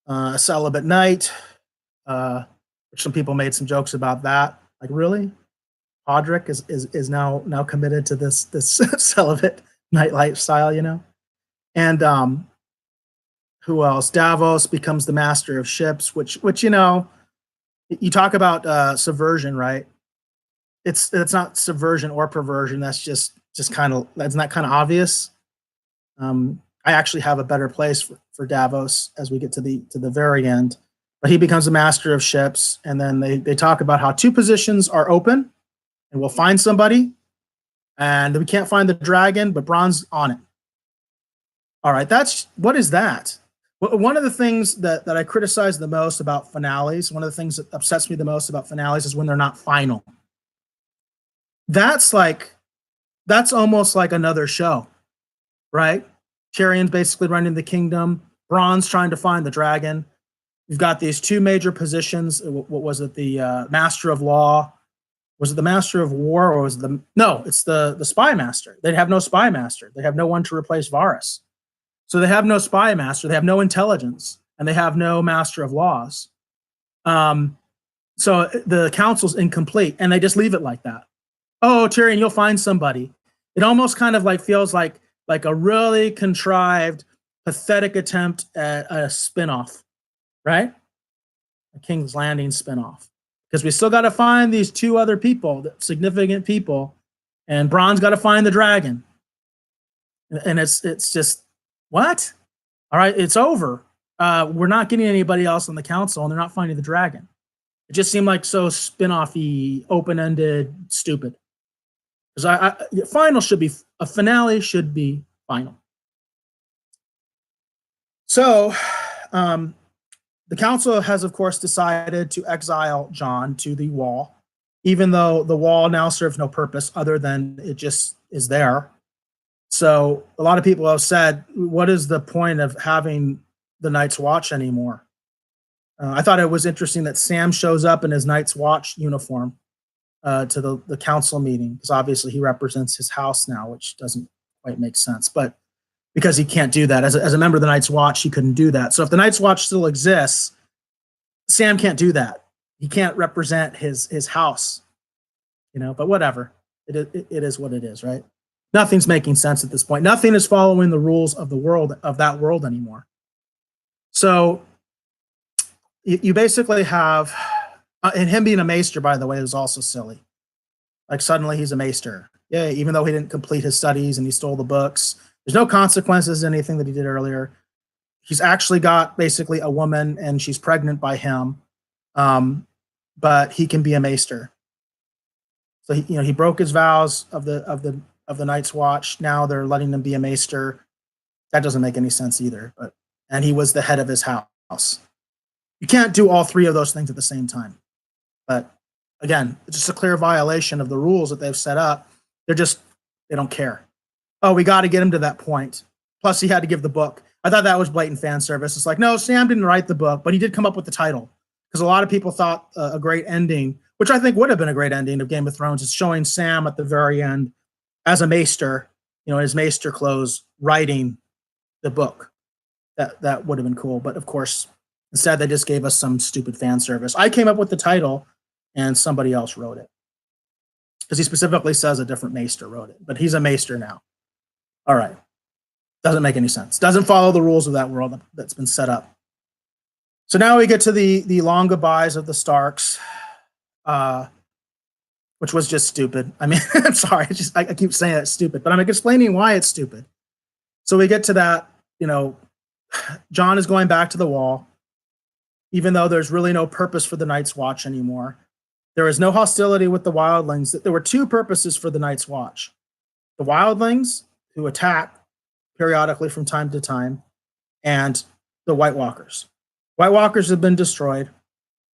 a celibate knight, which some people made some jokes about that. Like, really? Podrick is now committed to this celibate knight lifestyle, And who else? Davos becomes the master of ships, which you talk about subversion, right? It's not subversion or perversion. That's just kind of, that's not kind of obvious. I actually have a better place for Davos as we get to the very end. But he becomes a master of ships, and then they talk about how 2 positions are open, and we'll find somebody, and we can't find the dragon, but Bronn's on it. All right, what is that? One of the things that I criticize the most about finales, one of the things that upsets me the most about finales is when they're not final. That's almost like another show, right? Tyrion's basically running the kingdom. Bronn's trying to find the dragon. You've got these 2 major positions. What was it? The Master of Law. Was it the Master of War, or was it no, it's the Spy Master. They have no Spy Master. They have no one to replace Varys. So they have no Spy Master. They have no intelligence, and they have no Master of Laws. So the council's incomplete, and they just leave it like that. Oh, Tyrion, you'll find somebody. It almost kind of like feels like a really contrived, pathetic attempt at a spinoff, right? A King's Landing spinoff. Because we still got to find these 2 other people, significant people, and Bronn's got to find the dragon. And it's just, what? All right, it's over. We're not getting anybody else on the council, and they're not finding the dragon. It just seemed like so spin-offy, open-ended, stupid. Because a finale should be final. So, the council has, of course, decided to exile Jon to the Wall, even though the Wall now serves no purpose other than it just is there. So a lot of people have said, what is the point of having the Night's Watch anymore? I thought it was interesting that Sam shows up in his Night's Watch uniform to the council meeting, because obviously he represents his house now, which doesn't quite make sense. But because he can't do that. As a member of the Night's Watch, he couldn't do that. So if the Night's Watch still exists, Sam can't do that. He can't represent his house, but whatever. It is what it is, right? Nothing's making sense at this point. Nothing is following the rules of the world, of that world anymore. So you basically have, and him being a maester, by the way, is also silly. Like suddenly he's a maester. Yeah, even though he didn't complete his studies and he stole the books, there's no consequences to anything that he did earlier. He's actually got basically a woman and she's pregnant by him, um, but he can be a maester. So he broke his vows of the Night's Watch. Now they're letting him be a maester. That doesn't make any sense either. And he was the head of his house. You can't do all three of those things at the same time. But again, it's just a clear violation of the rules that they've set up. They don't care. Oh, we got to get him to that point. Plus, he had to give the book. I thought that was blatant fan service. It's like, no, Sam didn't write the book, but he did come up with the title. Because a lot of people thought a great ending, which I think would have been a great ending of Game of Thrones, is showing Sam at the very end as a maester, in his maester clothes, writing the book. That would have been cool. But of course, instead they just gave us some stupid fan service. I came up with the title and somebody else wrote it. Because he specifically says a different maester wrote it. But he's a maester now. All right. Doesn't make any sense. Doesn't follow the rules of that world that's been set up. So now we get to the long goodbyes of the Starks, which was just stupid. I mean, I'm sorry. I keep saying it's stupid, but I'm explaining why it's stupid. So we get to that, Jon is going back to the Wall, even though there's really no purpose for the Night's Watch anymore. There is no hostility with the wildlings. There were two purposes for the Night's Watch. The wildlings, who attack periodically from time to time, and the White Walkers. White Walkers have been destroyed.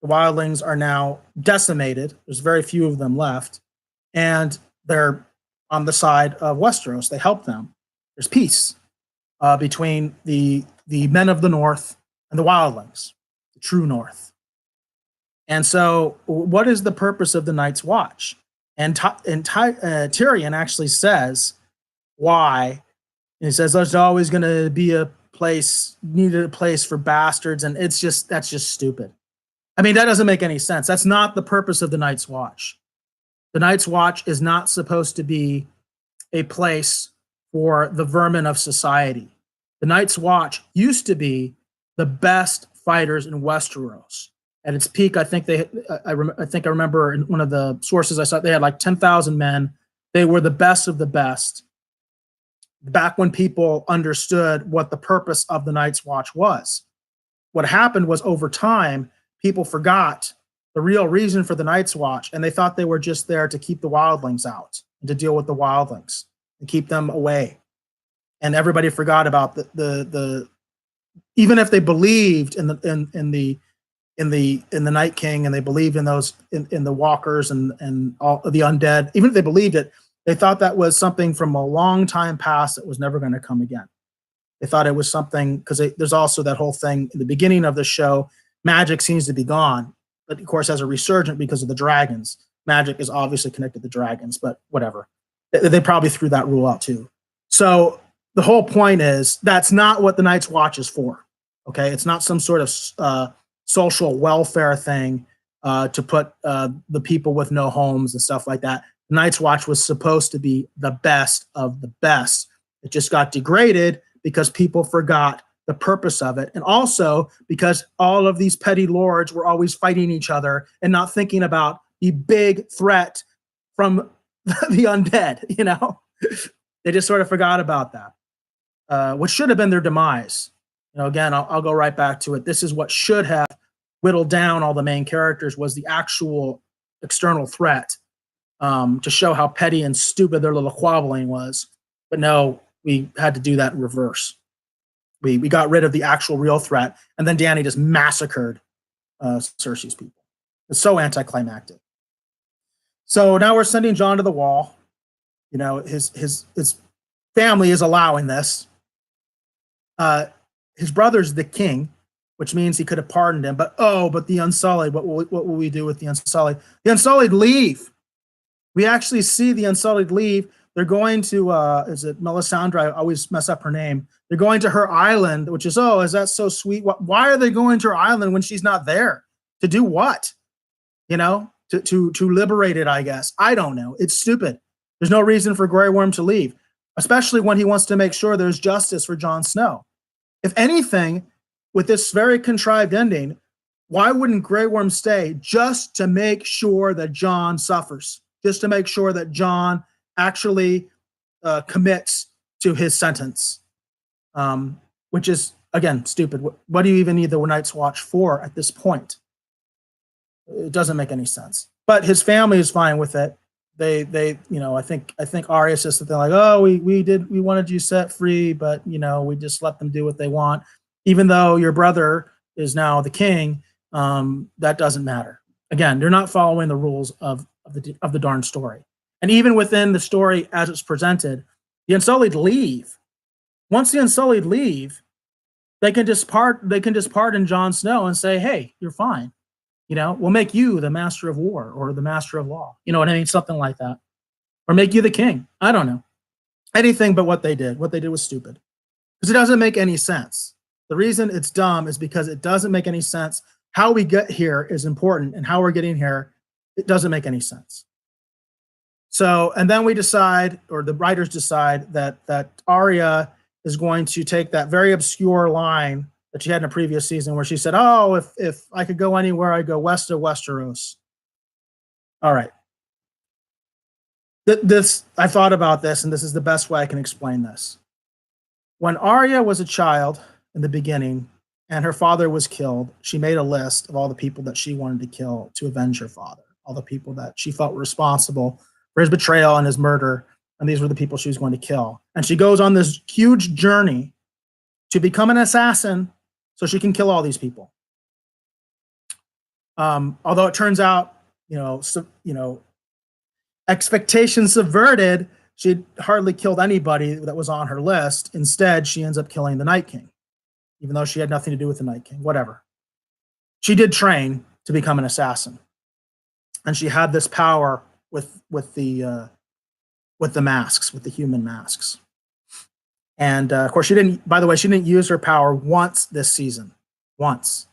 The wildlings are now decimated. There's very few of them left. And they're on the side of Westeros. They help them. There's peace between the men of the North and the wildlings, the true North. And so what is the purpose of the Night's Watch? And Tyrion actually says why. And he says there's always going to be a place for bastards, and that's just stupid. I mean, that doesn't make any sense. That's not the purpose of the Night's Watch. The Night's Watch is not supposed to be a place for the vermin of society. The Night's Watch used to be the best fighters in Westeros. At its peak, I think I remember in one of the sources I saw, they had like 10,000 men. They were the best of the best. Back when people understood what the purpose of the Night's Watch was. What happened was over time, people forgot the real reason for the Night's Watch, and they thought they were just there to keep the wildlings out and to deal with the wildlings and keep them away. And everybody forgot about the even if they believed in the Night King and they believed in those in the walkers and all of the undead, even if they believed it, they thought that was something from a long time past that was never going to come again. They thought it was something, because there's also that whole thing in the beginning of the show, magic seems to be gone, but of course has a resurgent because of the dragons. Magic is obviously connected to dragons, but whatever. They probably threw that rule out too. So the whole point is that's not what the Night's Watch is for. Okay, it's not some sort of social welfare thing to put the people with no homes and stuff like that. The Night's Watch was supposed to be the best of the best. It just got degraded because people forgot the purpose of it. And also because all of these petty lords were always fighting each other and not thinking about the big threat from the undead, They just sort of forgot about that, which should have been their demise. Again, I'll go right back to it. This is what should have whittled down all the main characters, was the actual external threat. To show how petty and stupid their little squabbling was. But no, we had to do that in reverse. We got rid of the actual real threat, and then Dany just massacred Cersei's people. It's so anticlimactic. So now we're sending Jon to the Wall. His family is allowing this. His brother's the king, which means he could have pardoned him. But the Unsullied, what will we do with the Unsullied? The Unsullied leave. We actually see the Unsullied leave. They're going to, is it Melisandre? I always mess up her name. They're going to her island, which is that so sweet? Why are they going to her island when she's not there? To do what? To liberate it, I guess. I don't know. It's stupid. There's no reason for Grey Worm to leave, especially when he wants to make sure there's justice for Jon Snow. If anything, with this very contrived ending, why wouldn't Grey Worm stay just to make sure that Jon suffers? Just to make sure that Jon actually commits to his sentence, which is, again, stupid. What do you even need the Night's Watch for at this point? It doesn't make any sense. But his family is fine with it. They, I think Arya says something like, "Oh, we wanted you set free, but we just let them do what they want, even though your brother is now the king. That doesn't matter." Again, they're not following the rules of the darn story. And even within the story as it's presented, the Unsullied leave. Once the Unsullied leave, they can just pardon Jon Snow and say, "Hey, you're fine. We'll make you the master of war or the master of law." You know what I mean? Something like that. Or make you the king. I don't know. Anything but what they did. What they did was stupid. Because it doesn't make any sense. The reason it's dumb is because it doesn't make any sense. How we get here is important, and how we're getting here, it doesn't make any sense. So, and then we decide, or the writers decide, that Arya is going to take that very obscure line that she had in a previous season where she said, "Oh, if I could go anywhere, I'd go west of Westeros." All right. I thought about this, and this is the best way I can explain this. When Arya was a child in the beginning and her father was killed, she made a list of all the people that she wanted to kill to avenge her father, all the people that she felt were responsible for his betrayal and his murder, and these were the people she was going to kill. And she goes on this huge journey to become an assassin so she can kill all these people. Although it turns out, expectations subverted, she hardly killed anybody that was on her list. Instead, she ends up killing the Night King, even though she had nothing to do with the Night King. Whatever. She did train to become an assassin, and she had this power with the masks, with the human masks. And of course, she didn't use her power once this season. Once.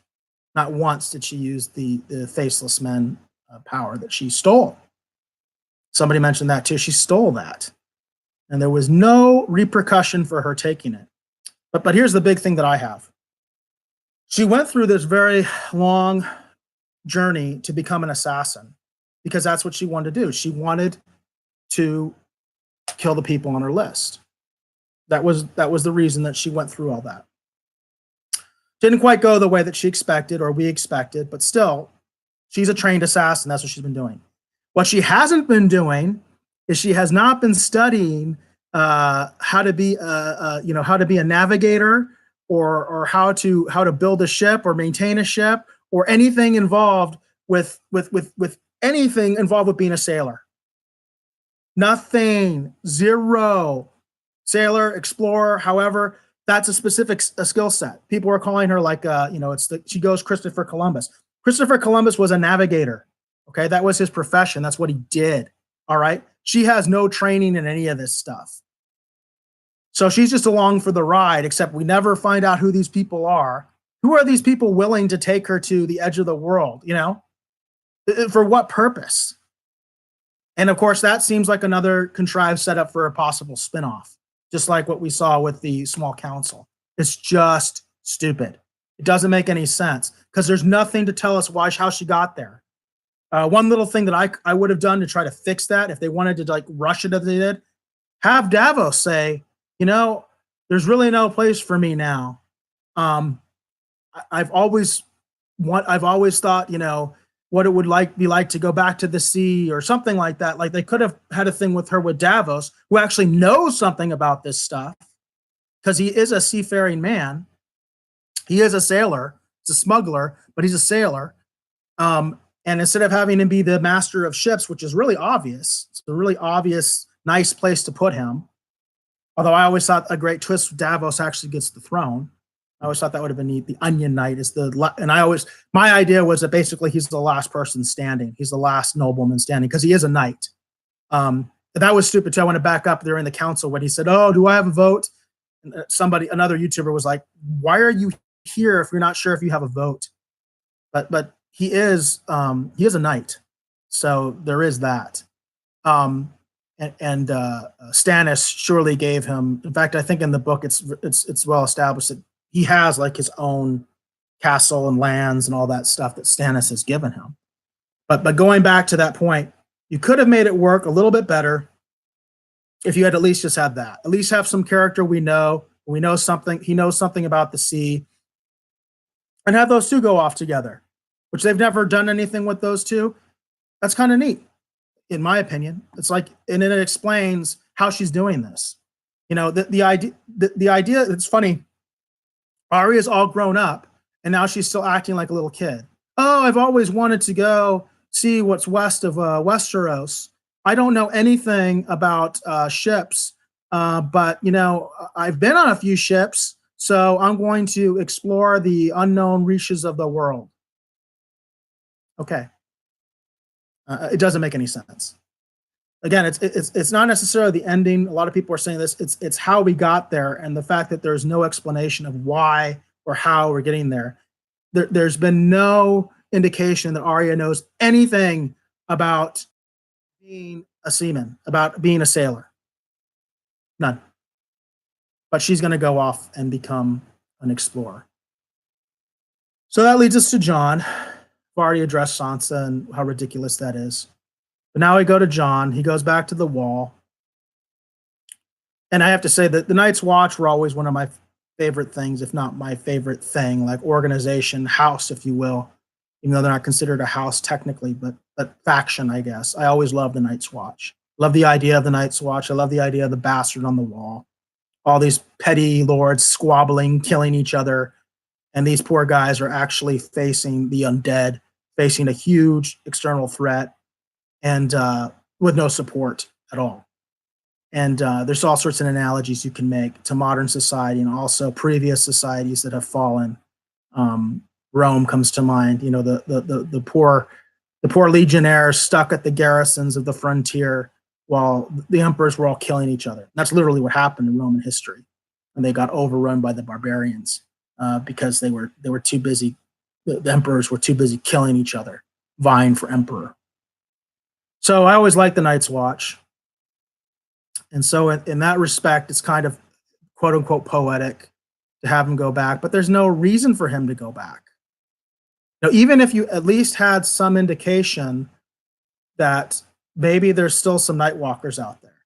Not once did she use the faceless men power that she stole. Somebody mentioned that too. She stole that. And there was no repercussion for her taking it. But here's the big thing that I have. She went through this very long journey to become an assassin because that's what she wanted to do. She wanted to kill the people on her list. That was the reason that she went through all that. Didn't quite go the way that she expected or we expected, but still, she's a trained assassin. That's what she's been doing. What she hasn't been doing is she has not been studying how to be a navigator or how to build a ship or maintain a ship or anything involved with anything involved with being a sailor. Nothing. Zero. Sailor, explorer, however, that's a specific skill set. People are calling her she goes Christopher Columbus. Christopher Columbus was a navigator. Okay, that was his profession. That's what he did. All right. She has no training in any of this stuff. So she's just along for the ride, except we never find out who these people are. Who are these people willing to take her to the edge of the world? For what purpose? And of course, that seems like another contrived setup for a possible spinoff, just like what we saw with the Small Council. It's just stupid. It doesn't make any sense because there's nothing to tell us how she got there. One little thing that I would have done to try to fix that, if they wanted to rush it as they did, have Davos say, there's really no place for me now. I've always thought, what it would be like to go back to the sea or something like that. Like they could have had a thing with her with Davos, who actually knows something about this stuff because he is a seafaring man. He is a sailor. He's a smuggler, but he's a sailor. And instead of having him be the master of ships, which is really obvious, it's a really obvious, nice place to put him. Although I always thought a great twist, Davos actually gets the throne. I always thought that would have been neat. The Onion Knight is my idea was that basically he's the last person standing. He's the last nobleman standing because he is a knight. That was stupid too. I want to back up there in the council when he said, "Oh, do I have a vote?" And another YouTuber was like, "Why are you here if you're not sure if you have a vote?" But he is a knight, so there is that. And Stannis surely gave him. In fact, I think in the book it's well established that he has his own castle and lands and all that stuff that Stannis has given him. But going back to that point, you could have made it work a little bit better If you had at least just had that, at least have some character we know something, he knows something about the sea, and have those two go off together, which they've never done anything with those two. That's kind of neat, in my opinion. It's like, and it explains how she's doing this. You know, the idea. It's funny. Arya's all grown up, and now she's still acting like a little kid. Oh, I've always wanted to go see what's west of Westeros. I don't know anything about ships, but you know, I've been on a few ships, so I'm going to explore the unknown reaches of the world. Okay, it doesn't make any sense. Again, it's not necessarily the ending. A lot of people are saying this. It's how we got there, and the fact that there's no explanation of why or how we're getting there. There's been no indication that Arya knows anything about being a seaman, about being a sailor. None. But she's going to go off and become an explorer. So that leads us to Jon. I've already addressed Sansa and how ridiculous that is. But now we go to Jon. He goes back to the wall. And I have to say that the Night's Watch were always one of my favorite things, if not my favorite thing, like organization, house, if you will, even though they're not considered a house technically, but faction, I guess. I always love the Night's Watch. Love the idea of the Night's Watch. I love the idea of the bastard on the wall. All these petty lords squabbling, killing each other. And these poor guys are actually facing the undead, facing a huge external threat, and with no support at all. And there's all sorts of analogies you can make to modern society and also previous societies that have fallen. Rome comes to mind. You know, the poor legionnaires stuck at the garrisons of the frontier while the emperors were all killing each other. And that's literally what happened in Roman history, and they got overrun by the barbarians because they were too busy. The emperors were too busy killing each other, vying for emperor. So I always liked the Night's Watch. And so in that respect, it's kind of quote unquote poetic to have him go back, but there's no reason for him to go back. Now, even if you at least had some indication that maybe there's still some Nightwalkers out there,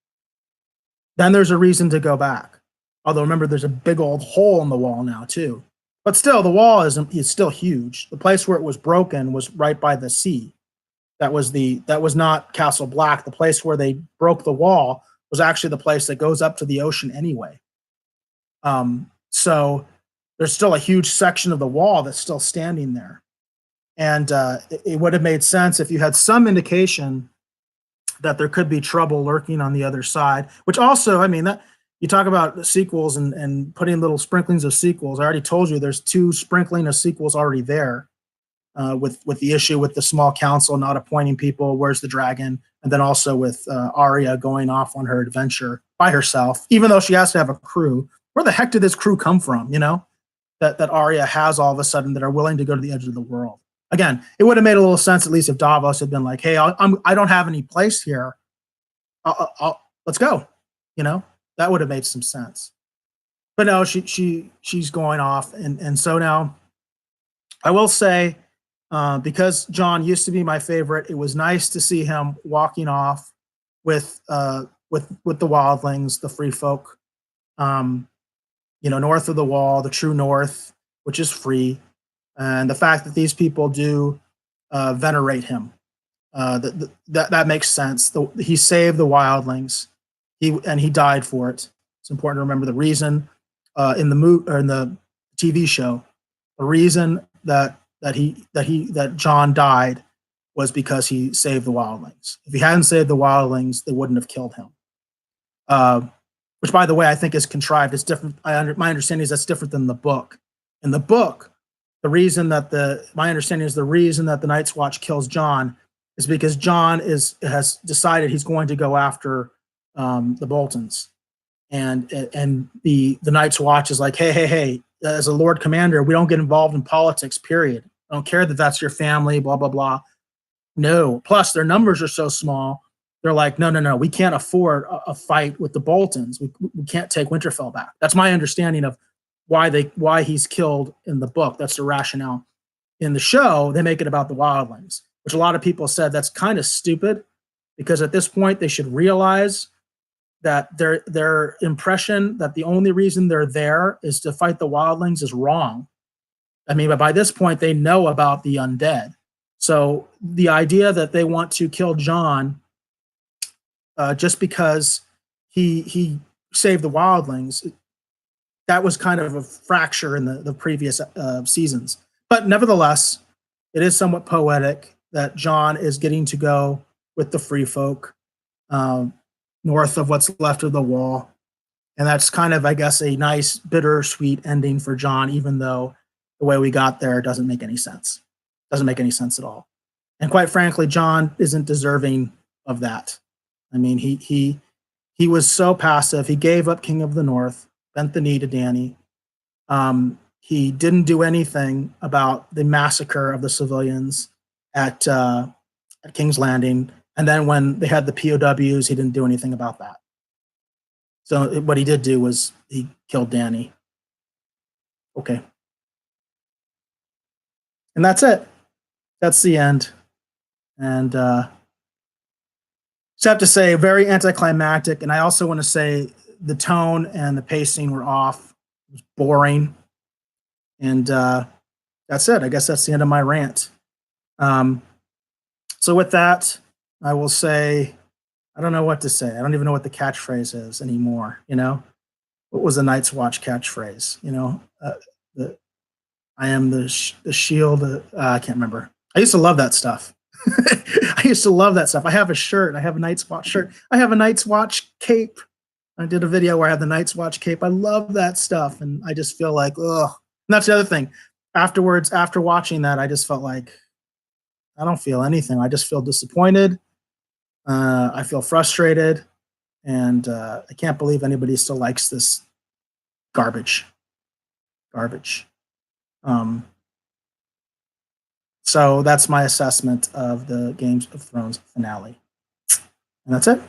then there's a reason to go back. Although remember, there's a big old hole in the wall now too. But still, the wall is still huge. The place where it was broken was right by the sea. That was not Castle Black. The place where they broke the wall was actually the place that goes up to the ocean anyway. So there's still a huge section of the wall that's still standing there. And it would have made sense if you had some indication that there could be trouble lurking on the other side, which also, I mean, that you talk about sequels and putting little sprinklings of sequels. I already told you there's 2 sprinkling of sequels already there. With the issue with the small council not appointing people, where's the dragon, and then also with Arya going off on her adventure by herself, even though she has to have a crew. Where the heck did this crew come from? You know, that Arya has all of a sudden that are willing to go to the edge of the world. Again, it would have made a little sense at least if Davos had been like, "Hey, I don't have any place here. Let's go." You know, that would have made some sense. But no, she's going off, and so now I will say. Because Jon used to be my favorite, it was nice to see him walking off with the wildlings, the free folk, north of the wall, the true north, which is free, and the fact that these people do venerate him, that makes sense. He saved the wildlings, he died for it. It's important to remember the reason in the TV show, the reason that Jon died was because he saved the wildlings. If he hadn't saved the wildlings, they wouldn't have killed him. Which, by the way, I think is contrived. It's different. My understanding is that's different than the book. In the book, my understanding is the reason that the Night's Watch kills Jon is because Jon has decided he's going to go after the Boltons, and the Night's Watch is like, hey. As a Lord Commander, we don't get involved in politics, period. I don't care that that's your family, blah, blah, blah. No. Plus, their numbers are so small. They're like, no. We can't afford a fight with the Boltons. We can't take Winterfell back. That's my understanding of why he's killed in the book. That's the rationale. In the show, they make it about the wildlings, which a lot of people said that's kind of stupid because at this point, they should realize that their impression that the only reason they're there is to fight the wildlings is wrong. I mean, but by this point, they know about the undead. So the idea that they want to kill Jon just because he saved the wildlings, that was kind of a fracture in the previous seasons. But nevertheless, it is somewhat poetic that Jon is getting to go with the free folk north of what's left of the wall. And that's kind of, I guess, a nice bittersweet ending for Jon, even though the way we got there doesn't make any sense. Doesn't make any sense at all. And quite frankly, Jon isn't deserving of that. I mean, he was so passive. He gave up King of the North, bent the knee to Dany. He didn't do anything about the massacre of the civilians at King's Landing. And then when they had the POWs, he didn't do anything about that. So what he did do was he killed Dany. Okay. And that's it. That's the end. And just have to say, very anticlimactic. And I also want to say the tone and the pacing were off. It was boring. And that's it. I guess that's the end of my rant. So with that, I will say, I don't know what to say. I don't even know what the catchphrase is anymore. You know, what was the Night's Watch catchphrase? You know, I am the shield. I can't remember. I used to love that stuff. I used to love that stuff. I have a shirt. I have a Night's Watch shirt. I have a Night's Watch cape. I did a video where I had the Night's Watch cape. I love that stuff. And I just feel like, ugh. And that's the other thing. Afterwards, after watching that, I just felt like I don't feel anything. I just feel disappointed. I feel frustrated. And I can't believe anybody still likes this garbage. So that's my assessment of the Games of Thrones finale. And that's it.